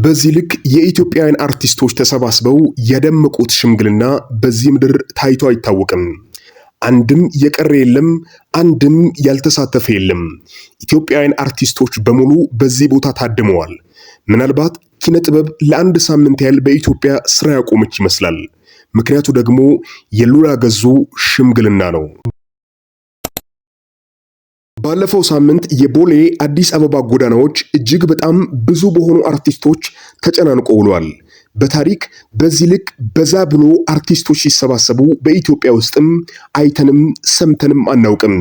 በዚህ ልክ የኢትዮጵያውያን አርቲስቶች ተሰባስበው ያደመቁት ሽምግልና በዚህ ምድር ታይቶ አይታወቅም። አንድም የቀረ የለም፣ አንድም ያልተሳተፈ የለም። ኢትዮጵያውያን አርቲስቶች በሙሉ በዚህ ቦታ ታድመዋል። ምናልባት ኪነ ጥበብ ለአንድ ሳምንት ያህል በኢትዮጵያ ስራ ያቆመች ይመስላል። ምክንያቱ ደግሞ የሉላ ገዙ ሽምግልና ነው። ባለፈው ሳምንት የቦሌ አዲስ አበባ ጎዳናዎች እጅግ በጣም ብዙ በሆኑ አርቲስቶች ተጨናንቆ ውለዋል። በታሪክ በዚህ ልክ በዛ ብሎ አርቲስቶች ሲሰባሰቡ በኢትዮጵያ ውስጥም አይተንም ሰምተንም አናውቅም።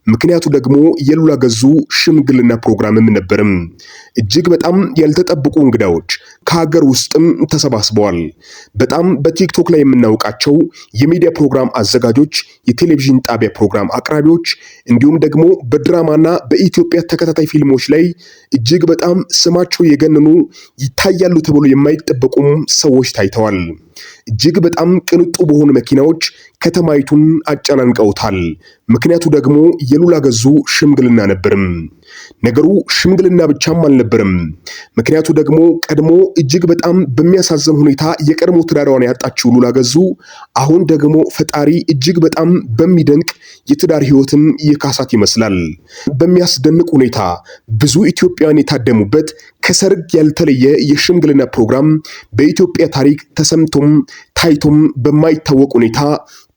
ምክንያቱ ደግሞ የሉላ ገዙ ሽምግልና ፕሮግራምም ነበርም። እጅግ በጣም ያልተጠበቁ እንግዳዎች ከሀገር ውስጥም ተሰባስበዋል። በጣም በቲክቶክ ላይ የምናውቃቸው የሚዲያ ፕሮግራም አዘጋጆች፣ የቴሌቪዥን ጣቢያ ፕሮግራም አቅራቢዎች እንዲሁም ደግሞ በድራማና በኢትዮጵያ ተከታታይ ፊልሞች ላይ እጅግ በጣም ስማቸው የገነኑ ይታያሉ ተብሎ የማይጠበቁም ሰዎች ታይተዋል። እጅግ በጣም ቅንጡ በሆኑ መኪናዎች ከተማይቱን አጨናንቀውታል። ምክንያቱ ደግሞ የሉላ ገዙ ሽምግልና ነበርም። ነገሩ ሽምግልና ብቻም አልነበረም። ምክንያቱ ደግሞ ቀድሞ እጅግ በጣም በሚያሳዝን ሁኔታ የቀድሞ ትዳሯን ያጣችው ሉላ ገዙ አሁን ደግሞ ፈጣሪ እጅግ በጣም በሚደንቅ የትዳር ህይወትም የካሳት ይመስላል። በሚያስደንቅ ሁኔታ ብዙ ኢትዮጵያውያን የታደሙበት ከሰርግ ያልተለየ የሽምግልና ፕሮግራም በኢትዮጵያ ታሪክ ተሰምቶም ታይቶም በማይታወቅ ሁኔታ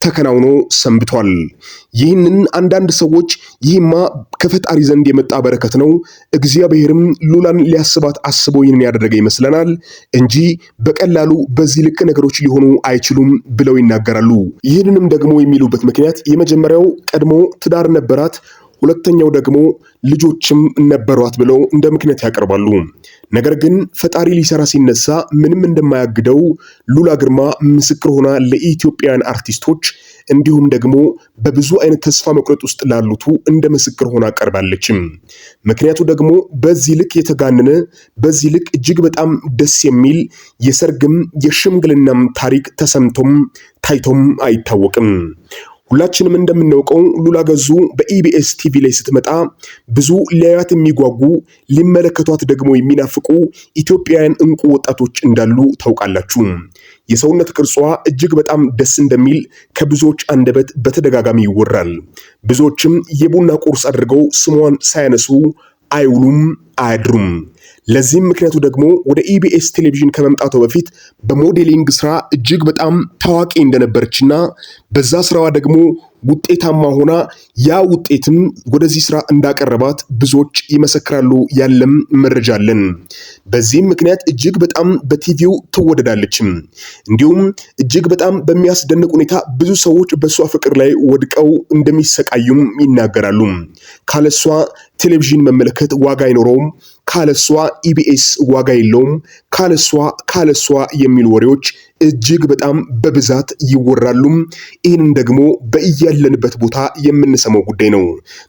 ተከናውኖ ሰንብቷል። ይህንን አንዳንድ ሰዎች ይህማ ከፈጣሪ ዘንድ የመጣ በረከት ነው፣ እግዚአብሔርም ሉላን ሊያስባት አስቦ ይህንን ያደረገ ይመስለናል እንጂ በቀላሉ በዚህ ልክ ነገሮች ሊሆኑ አይችሉም ብለው ይናገራሉ። ይህንንም ደግሞ የሚሉበት ምክንያት የመጀመሪያው ቀድሞ ትዳር ነበራት፣ ሁለተኛው ደግሞ ልጆችም ነበሯት ብለው እንደ ምክንያት ያቀርባሉ። ነገር ግን ፈጣሪ ሊሰራ ሲነሳ ምንም እንደማያግደው ሉላ ግርማ ምስክር ሆና ለኢትዮጵያውያን አርቲስቶች እንዲሁም ደግሞ በብዙ አይነት ተስፋ መቁረጥ ውስጥ ላሉቱ እንደ ምስክር ሆና ቀርባለችም። ምክንያቱ ደግሞ በዚህ ልክ የተጋነነ በዚህ ልክ እጅግ በጣም ደስ የሚል የሰርግም የሽምግልናም ታሪክ ተሰምቶም ታይቶም አይታወቅም። ሁላችንም እንደምናውቀው ሉላ ገዙ በኢቢኤስ ቲቪ ላይ ስትመጣ ብዙ ሊያዩት የሚጓጉ ሊመለከቷት ደግሞ የሚናፍቁ ኢትዮጵያውያን እንቁ ወጣቶች እንዳሉ ታውቃላችሁ። የሰውነት ቅርጿ እጅግ በጣም ደስ እንደሚል ከብዙዎች አንደበት በተደጋጋሚ ይወራል። ብዙዎችም የቡና ቁርስ አድርገው ስሟን ሳያነሱ አይውሉም አያድሩም። ለዚህም ምክንያቱ ደግሞ ወደ ኢቢኤስ ቴሌቪዥን ከመምጣቷ በፊት በሞዴሊንግ ስራ እጅግ በጣም ታዋቂ እንደነበረችና በዛ ስራዋ ደግሞ ውጤታማ ሆና ያ ውጤትም ወደዚህ ስራ እንዳቀረባት ብዙዎች ይመሰክራሉ። ያለም መረጃ አለን። በዚህም ምክንያት እጅግ በጣም በቲቪው ትወደዳለችም። እንዲሁም እጅግ በጣም በሚያስደንቅ ሁኔታ ብዙ ሰዎች በሷ ፍቅር ላይ ወድቀው እንደሚሰቃዩም ይናገራሉ። ካለሷ ቴሌቪዥን መመለከት ዋጋ አይኖረውም፣ ካለሷ ኢቢኤስ ዋጋ የለውም፣ ካለሷ የሚሉ ወሬዎች እጅግ በጣም በብዛት ይወራሉ። ይህንን ደግሞ በእያለንበት ቦታ የምንሰማው ጉዳይ ነው።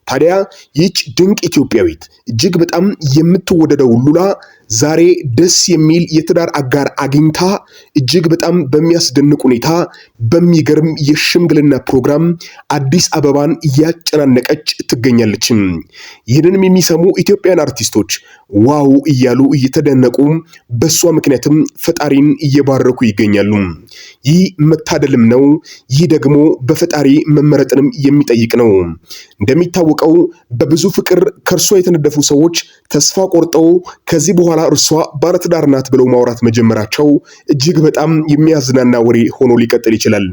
ታዲያ ይህች ድንቅ ኢትዮጵያዊት እጅግ በጣም የምትወደደው ሉላ ዛሬ ደስ የሚል የትዳር አጋር አግኝታ እጅግ በጣም በሚያስደንቅ ሁኔታ በሚገርም የሽምግልና ፕሮግራም አዲስ አበባን እያጨናነቀች ትገኛለች። ይህንንም የሚሰሙ ኢትዮጵያን አርቲስቶች ዋው እያሉ እየተደነቁ በሷ ምክንያትም ፈጣሪን እየባረኩ ይገኛሉ። ይህ መታደልም ነው። ይህ ደግሞ በፈጣሪ መመረጥንም የሚጠይቅ ነው። እንደሚታወቀው በብዙ ፍቅር ከእርሷ የተነደፉ ሰዎች ተስፋ ቆርጠው ከዚህ በኋላ እርሷ ባለትዳር ናት ብለው ማውራት መጀመራቸው እጅግ በጣም የሚያዝናና ወሬ ሆኖ ሊቀጥል ይችላል።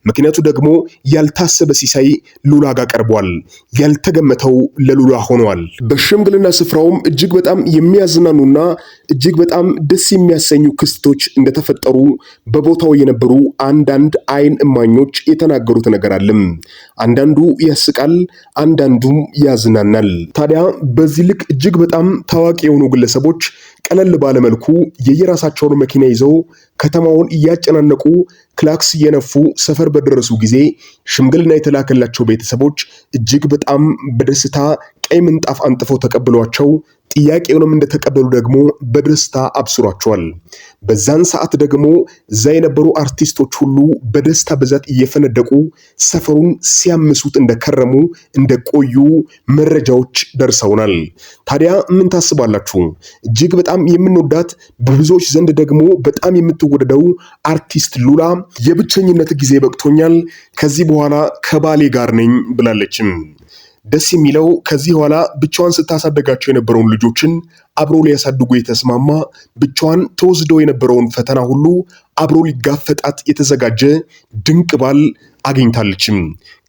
ምክንያቱ ደግሞ ያልታሰበ ሲሳይ ሉላ ጋር ቀርቧል። ያልተገመተው ለሉላ ሆኗል። በሽምግልና ስፍራውም እጅግ በጣም የሚያዝናኑና እጅግ በጣም ደስ የሚያሰኙ ክስተቶች እንደተፈጠሩ በቦታው የነበሩ አንዳንድ አይን እማኞች የተናገሩት ነገር አለ። አንዳንዱ ያስቃል፣ አንዳንዱም ያዝናናል። ታዲያ በዚህ ልክ እጅግ በጣም ታዋቂ የሆኑ ግለሰቦች ቀለል ባለመልኩ የየራሳቸውን መኪና ይዘው ከተማውን እያጨናነቁ ክላክስ እየነፉ ሰፈር በደረሱ ጊዜ ሽምግልና የተላከላቸው ቤተሰቦች እጅግ በጣም በደስታ ቀይ ምንጣፍ አንጥፈው ተቀብሏቸው ጥያቄውንም እንደተቀበሉ ደግሞ በደስታ አብስሯቸዋል። በዛን ሰዓት ደግሞ እዛ የነበሩ አርቲስቶች ሁሉ በደስታ ብዛት እየፈነደቁ ሰፈሩን ሲያምሱት እንደከረሙ እንደቆዩ መረጃዎች ደርሰውናል። ታዲያ ምን ታስባላችሁ? እጅግ በጣም የምንወዳት በብዙዎች ዘንድ ደግሞ በጣም የምትወደደው አርቲስት ሉላ የብቸኝነት ጊዜ በቅቶኛል፣ ከዚህ በኋላ ከባሌ ጋር ነኝ ብላለችም። ደስ የሚለው ከዚህ በኋላ ብቻዋን ስታሳደጋቸው የነበረውን ልጆችን አብሮ ሊያሳድጉ የተስማማ ብቻዋን ተወስደው የነበረውን ፈተና ሁሉ አብሮ ሊጋፈጣት የተዘጋጀ ድንቅ ባል አግኝታለችም።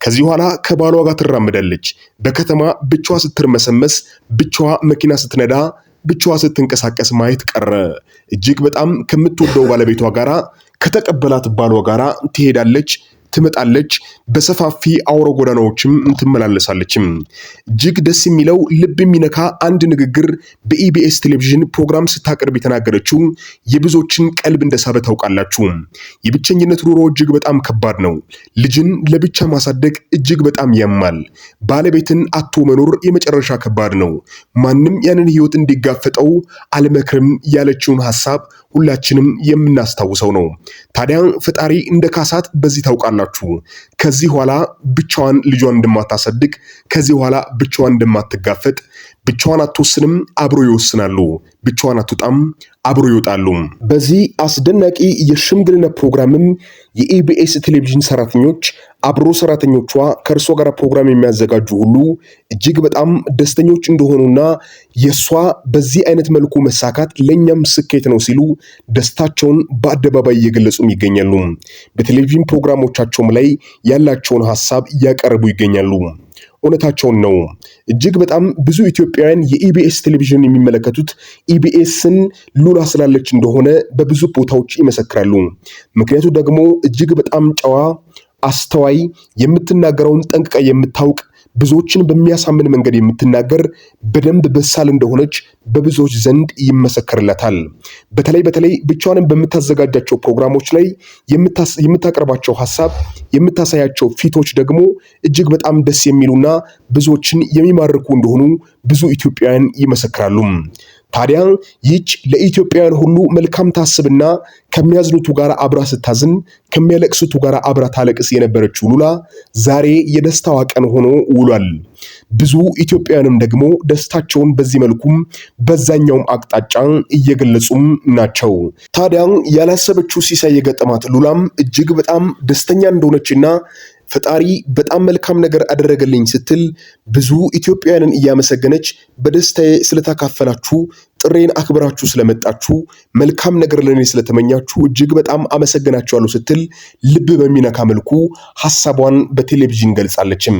ከዚህ በኋላ ከባሏ ጋር ትራመዳለች። በከተማ ብቻዋ ስትርመሰመስ፣ ብቻዋ መኪና ስትነዳ፣ ብቻዋ ስትንቀሳቀስ ማየት ቀረ። እጅግ በጣም ከምትወደው ባለቤቷ ጋራ ከተቀበላት ባሏ ጋራ ትሄዳለች፣ ትመጣለች፣ በሰፋፊ አውራ ጎዳናዎችም ትመላለሳለችም። እጅግ ደስ የሚለው ልብ የሚነካ አንድ ንግግር በኢቢኤስ ቴሌቪዥን ፕሮግራም ስታቀርብ የተናገረችው የብዙዎችን ቀልብ እንደሳበ ታውቃላችሁ። የብቸኝነት ኑሮ እጅግ በጣም ከባድ ነው። ልጅን ለብቻ ማሳደግ እጅግ በጣም ያማል። ባለቤትን አቶ መኖር የመጨረሻ ከባድ ነው። ማንም ያንን ህይወት እንዲጋፈጠው አልመክርም ያለችውን ሐሳብ ሁላችንም የምናስታውሰው ነው። ታዲያ ፈጣሪ እንደ ካሳት በዚህ ታውቃላችሁ። ከዚህ በኋላ ብቻዋን ልጇን እንደማታሳድግ፣ ከዚህ በኋላ ብቻዋን እንደማትጋፈጥ፣ ብቻዋን አትወስንም፣ አብሮ ይወስናሉ። ብቻዋን አትወጣም፣ አብሮ ይወጣሉ። በዚህ አስደናቂ የሽምግልና ፕሮግራምም የኢቢኤስ ቴሌቪዥን ሰራተኞች አብሮ ሰራተኞቿ ከእርሷ ጋር ፕሮግራም የሚያዘጋጁ ሁሉ እጅግ በጣም ደስተኞች እንደሆኑና የሷ በዚህ አይነት መልኩ መሳካት ለኛም ስኬት ነው ሲሉ ደስታቸውን በአደባባይ እየገለጹም ይገኛሉ። በቴሌቪዥን ፕሮግራሞቻቸውም ላይ ያላቸውን ሐሳብ እያቀረቡ ይገኛሉ። እውነታቸውን ነው። እጅግ በጣም ብዙ ኢትዮጵያውያን የኢቢኤስ ቴሌቪዥን የሚመለከቱት ኢቢኤስን ሉላ ስላለች እንደሆነ በብዙ ቦታዎች ይመሰክራሉ። ምክንያቱ ደግሞ እጅግ በጣም ጨዋ፣ አስተዋይ፣ የምትናገረውን ጠንቅቃ የምታውቅ፣ ብዙዎችን በሚያሳምን መንገድ የምትናገር በደንብ በሳል እንደሆነች በብዙዎች ዘንድ ይመሰከርላታል። በተለይ ብቻዋንም በምታዘጋጃቸው ፕሮግራሞች ላይ የምታቀርባቸው ሐሳብ፣ የምታሳያቸው ፊቶች ደግሞ እጅግ በጣም ደስ የሚሉና ብዙዎችን የሚማርኩ እንደሆኑ ብዙ ኢትዮጵያውያን ይመሰክራሉ። ታዲያ ይህች ለኢትዮጵያውያን ሁሉ መልካም ታስብና ከሚያዝኑቱ ጋር አብራ ስታዝን ከሚያለቅሱቱ ጋር አብራ ታለቅስ የነበረችው ሉላ ዛሬ የደስታዋ ቀን ሆኖ ውሏል። ብዙ ኢትዮጵያውያንም ደግሞ ደስታቸውን በዚህ መልኩም በዛኛውም አቅጣጫ እየገለጹም ናቸው። ታዲያ ያላሰበችው ሲሳይ የገጠማት ሉላም እጅግ በጣም ደስተኛ እንደሆነችና ፈጣሪ በጣም መልካም ነገር አደረገልኝ ስትል ብዙ ኢትዮጵያውያንን እያመሰገነች በደስታዬ ስለተካፈላችሁ፣ ጥሬን አክብራችሁ ስለመጣችሁ፣ መልካም ነገር ለኔ ስለተመኛችሁ እጅግ በጣም አመሰግናችኋለሁ ስትል ልብ በሚነካ መልኩ ሐሳቧን በቴሌቪዥን ገልጻለችም።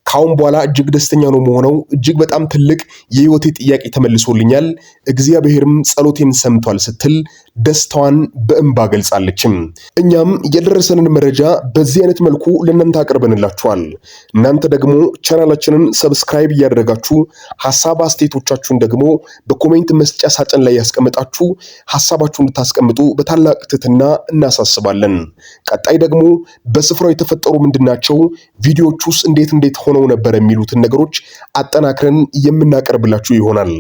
ካሁን በኋላ እጅግ ደስተኛ ነው መሆነው፣ እጅግ በጣም ትልቅ የህይወቴ ጥያቄ ተመልሶልኛል፣ እግዚአብሔርም ጸሎቴን ሰምቷል ስትል ደስታዋን በእንባ ገልጻለችም። እኛም የደረሰንን መረጃ በዚህ አይነት መልኩ ለእናንተ አቅርበንላችኋል። እናንተ ደግሞ ቻናላችንን ሰብስክራይብ እያደረጋችሁ ሐሳብ አስተያየቶቻችሁን ደግሞ በኮሜንት መስጫ ሳጥን ላይ ያስቀምጣችሁ ሐሳባችሁን እንድታስቀምጡ በታላቅ ትህትና እናሳስባለን። ቀጣይ ደግሞ በስፍራው የተፈጠሩ ምንድናቸው፣ ቪዲዮዎቹስ እንዴት ሆነው ነበር የሚሉትን ነገሮች አጠናክረን የምናቀርብላችሁ ይሆናል።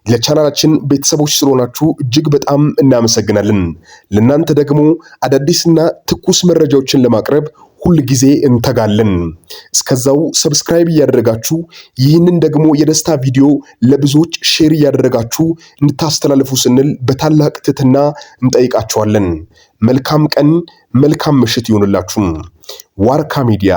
ለቻናላችን ቤተሰቦች ስለሆናችሁ እጅግ በጣም እናመሰግናለን። ለእናንተ ደግሞ አዳዲስና ትኩስ መረጃዎችን ለማቅረብ ሁል ጊዜ እንተጋለን። እስከዛው ሰብስክራይብ እያደረጋችሁ ይህንን ደግሞ የደስታ ቪዲዮ ለብዙዎች ሼር እያደረጋችሁ እንድታስተላልፉ ስንል በታላቅ ትህትና እንጠይቃችኋለን። መልካም ቀን፣ መልካም ምሽት ይሁንላችሁ። ዋርካ ሚዲያ